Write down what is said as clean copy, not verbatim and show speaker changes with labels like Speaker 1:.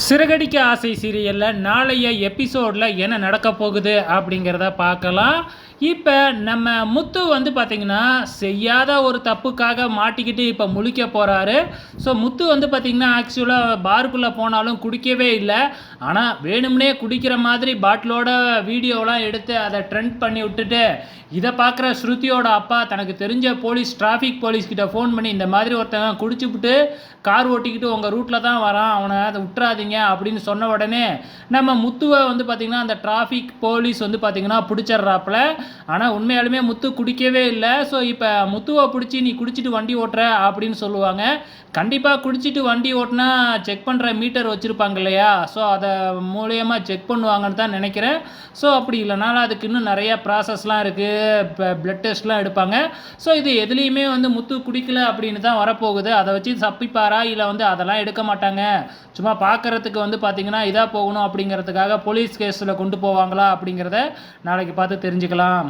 Speaker 1: சிறகடிக்க ஆசை சீரியலில் நாளைய எபிசோடில் என்ன நடக்க போகுது அப்படிங்கிறத பார்க்கலாம். இப்போ நம்ம முத்து வந்து பார்த்திங்கன்னா செய்யாத ஒரு தப்புக்காக மாட்டிக்கிட்டு இப்போ முழிக்க போகிறாரு. ஸோ முத்து வந்து பார்த்திங்கன்னா ஆக்சுவலாக பாருக்குள்ளே போனாலும் குடிக்கவே இல்லை. ஆனால் வேணும்னே குடிக்கிற மாதிரி பாட்டிலோட வீடியோலாம் எடுத்து அதை ட்ரெண்ட் பண்ணி விட்டுட்டு இதை பார்க்குற ஸ்ருதியோட அப்பா தனக்கு தெரிஞ்ச டிராஃபிக் போலீஸ்கிட்ட ஃபோன் பண்ணி இந்த மாதிரி ஒருத்தன் குடிச்சுப்புட்டு கார் ஓட்டிக்கிட்டு உங்கள் ரூட்டில் தான் வரான், அவனை அதை விட்டுறாதீங்க அப்படின்னு சொன்ன உடனே நம்ம முத்துவை வந்து பார்த்திங்கன்னா அந்த டிராஃபிக் போலீஸ் வந்து பார்த்திங்கன்னா பிடிச்சிட்றாப்புல. ஆனால் உண்மையாலுமே முத்து குடிக்கவே இல்லை. ஸோ இப்போ முத்துவை பிடிச்சி நீ குடிச்சிட்டு வண்டி ஓட்டுற அப்படின்னு சொல்லுவாங்க. கண்டிப்பாக குடிச்சிட்டு வண்டி ஓட்டினா செக் பண்ணுற மீட்டர் வச்சுருப்பாங்க இல்லையா, ஸோ அதை மூலியமாக செக் பண்ணுவாங்கன்னு தான் நினைக்கிறேன். ஸோ அப்படி இல்லைனாலும் அதுக்கு இன்னும் நிறைய ப்ராசஸ்லாம் இருக்குது, இப்போ பிளட் டெஸ்ட்லாம் எடுப்பாங்க. ஸோ இது எதுலேயுமே வந்து முத்து குடிக்கல அப்படின்னு தான் வரப்போகுது. அதை வச்சு தப்பிப்பாரா இல்லை வந்து அதெல்லாம் எடுக்க மாட்டாங்க, சும்மா பார்க்குறதுக்கு வந்து பார்த்திங்கன்னா இதாக போகணும் அப்படிங்கிறதுக்காக போலீஸ் கேஸில் கொண்டு போவாங்களா அப்படிங்கிறத நாளைக்கு பார்த்து தெரிஞ்சுக்கலாம்.